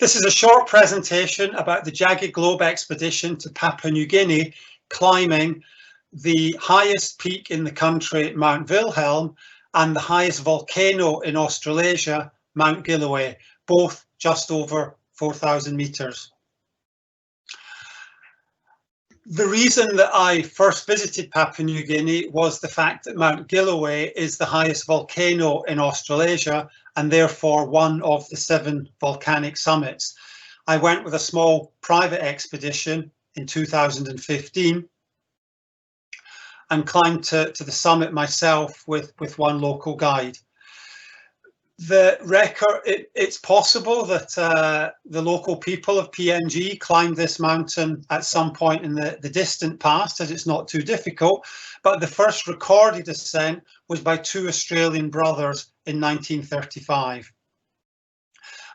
This is a short presentation about the Jagged Globe expedition to Papua New Guinea, climbing the highest peak in the country, Mount Wilhelm, and the highest volcano in Australasia, Mount Giluwe, both just over 4,000 meters. The reason that I first visited Papua New Guinea was the fact that Mount Giluwe is the highest volcano in Australasia and therefore one of the 7 volcanic summits. I went with a small private expedition in 2015 and climbed to the summit myself with one local guide. The record, it's possible that the local people of PNG climbed this mountain at some point in the distant past, as it's not too difficult, but the first recorded ascent was by 2 Australian brothers in 1935.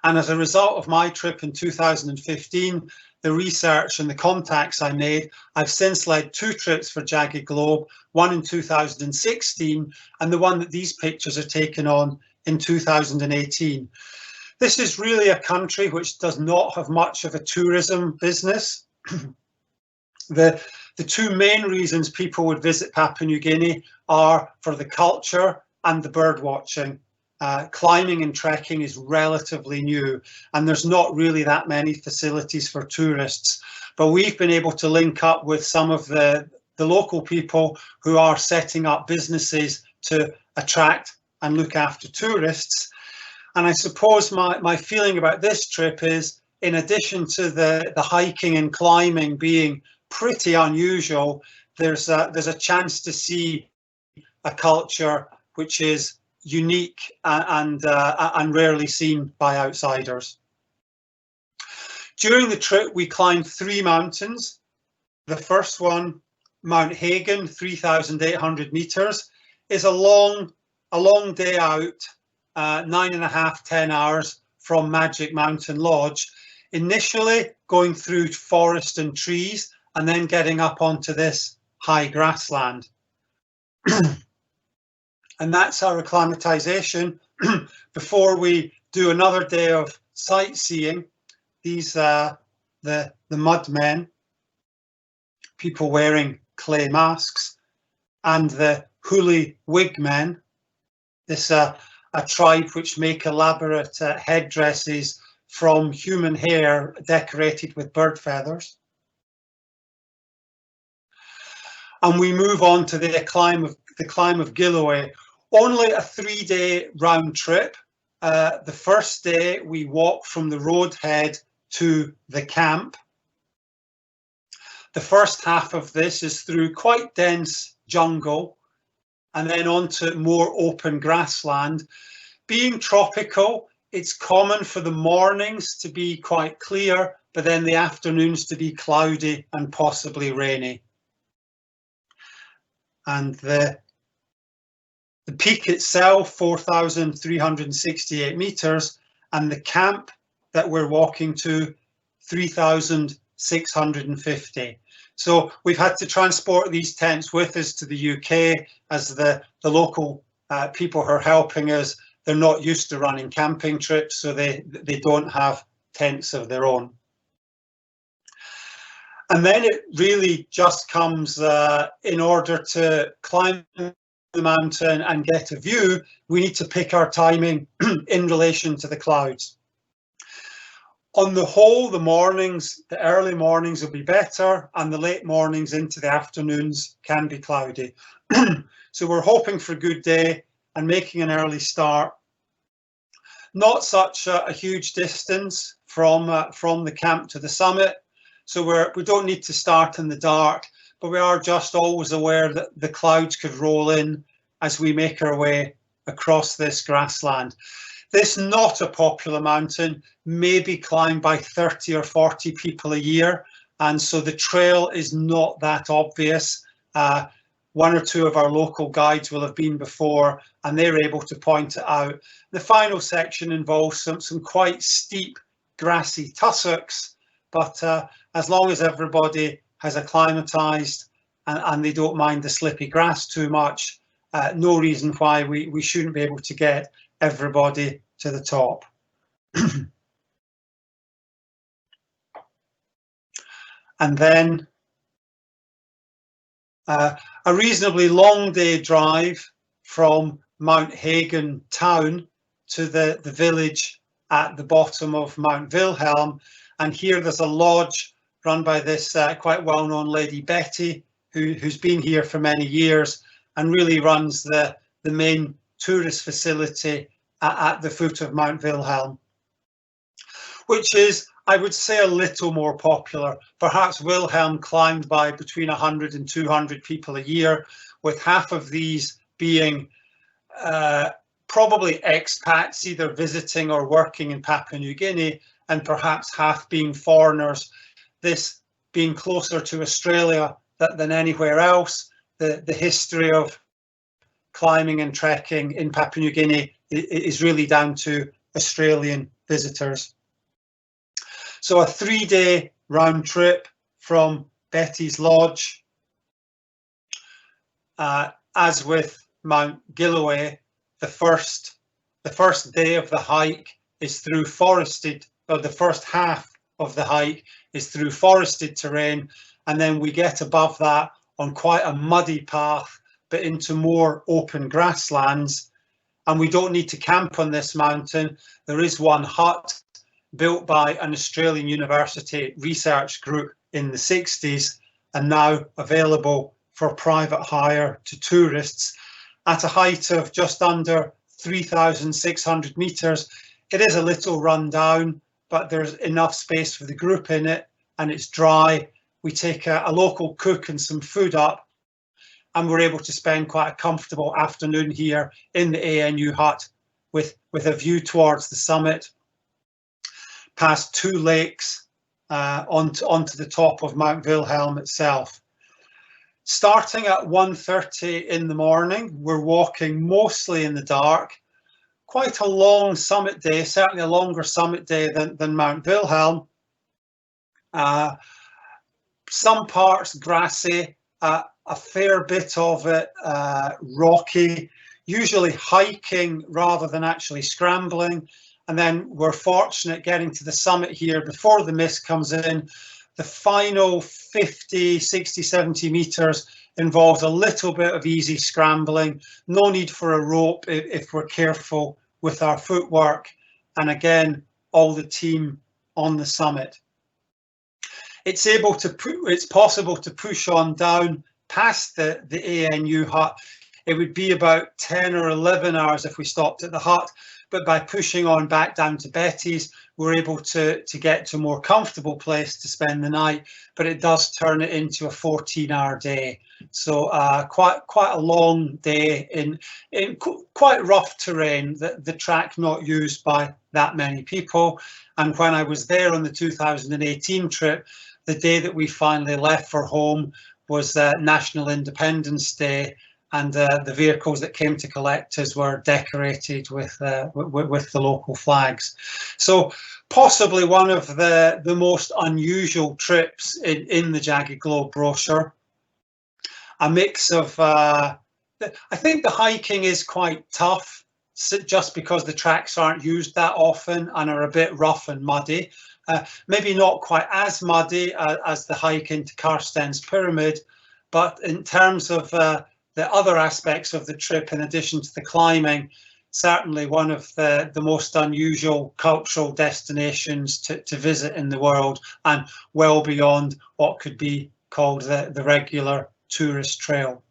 And as a result of my trip in 2015, the research and the contacts I made, I've since led 2 trips for Jagged Globe, one in 2016 and the one that these pictures are taken on in 2018. This is really a country which does not have much of a tourism business. The 2 main reasons people would visit Papua New Guinea are for the culture and the bird watching. Climbing and trekking is relatively new and there's not really that many facilities for tourists, but we've been able to link up with some of the local people who are setting up businesses to attract and look after tourists. And I suppose my feeling about this trip is, in addition to the hiking and climbing being pretty unusual, there's a chance to see a culture which is unique and rarely seen by outsiders. During the trip, we climbed 3 mountains. The first one, Mount Hagen, 3,800 meters, is a long day out, 9.5, 10 hours from Magic Mountain Lodge, initially going through forest and trees and then getting up onto this high grassland. And that's our acclimatization before we do another day of sightseeing. These are the mud men, people wearing clay masks, and the huli wig men. This a tribe which make elaborate headdresses from human hair decorated with bird feathers. And we move on to the climb of Giluwe. Only a 3-day round trip. The first day we walk from the roadhead to the camp. The first half of this is through quite dense jungle and then onto more open grassland. Being tropical, it's common for the mornings to be quite clear, but then the afternoons to be cloudy and possibly rainy. And the peak itself, 4,368 meters, and the camp that we're walking to, 3,650. So we've had to transport these tents with us to the UK, as the local people who are helping us, they're not used to running camping trips, so they don't have tents of their own. And then it really just comes, in order to climb the mountain and get a view, we need to pick our timing in relation to the clouds. On the whole, the early mornings will be better, and the late mornings into the afternoons can be cloudy. So we're hoping for a good day and making an early start. Not such a huge distance from the camp to the summit, so we don't need to start in the dark, but we are just always aware that the clouds could roll in as we make our way across this grassland. This not a popular mountain, may be climbed by 30 or 40 people a year, and so the trail is not that obvious. 1 or 2 of our local guides will have been before, and they're able to point it out. The final section involves some quite steep grassy tussocks, but as long as everybody has acclimatized and they don't mind the slippy grass too much, no reason why we shouldn't be able to get everybody to the top. and then a reasonably long day drive from Mount Hagen town to the village at the bottom of Mount Wilhelm. And here there's a lodge run by this quite well-known lady, Betty, who's been here for many years and really runs the main tourist facility at the foot of Mount Wilhelm, which is, I would say, a little more popular. Perhaps Wilhelm climbed by between 100 and 200 people a year, with half of these being probably expats, either visiting or working in Papua New Guinea, and perhaps half being foreigners. This being closer to Australia than anywhere else. The history of climbing and trekking in Papua New Guinea is really down to Australian visitors. So a 3-day round trip from Betty's Lodge. As with Mount Giluwe, the first day of the hike is through forested, or the first half of the hike is through forested terrain, and then we get above that on quite a muddy path, but into more open grasslands. And we don't need to camp on this mountain. There is one hut built by an Australian university research group in the 60s and now available for private hire to tourists at a height of just under 3,600 meters. It is a little run down, but there's enough space for the group in it, and it's dry. We take a local cook and some food up, and we're able to spend quite a comfortable afternoon here in the ANU hut with a view towards the summit, past 2 lakes, onto the top of Mount Wilhelm itself. Starting at 1:30 in the morning, we're walking mostly in the dark. Quite a long summit day, certainly a longer summit day than Mount Wilhelm. Some parts grassy, a fair bit of it rocky, usually hiking rather than actually scrambling. And then we're fortunate getting to the summit here before the mist comes in. The final 50, 60, 70 meters involves a little bit of easy scrambling. No need for a rope if we're careful with our footwork. And again, all the team on the summit. It's possible to push on down past the ANU hut. It would be about 10 or 11 hours if we stopped at the hut. But by pushing on back down to Betty's, we're able to get to a more comfortable place to spend the night, but it does turn it into a 14-hour day. So quite a long day in quite rough terrain, the track not used by that many people. And when I was there on the 2018 trip, the day that we finally left for home was National Independence Day, and the vehicles that came to collect us were decorated with the local flags. So possibly one of the most unusual trips in the Jagged Globe brochure. A mix of, I think the hiking is quite tough, just because the tracks aren't used that often and are a bit rough and muddy. Maybe not quite as muddy as the hike into Karsten's Pyramid, but in terms of the other aspects of the trip, in addition to the climbing, certainly one of the most unusual cultural destinations to visit in the world, and well beyond what could be called the regular tourist trail.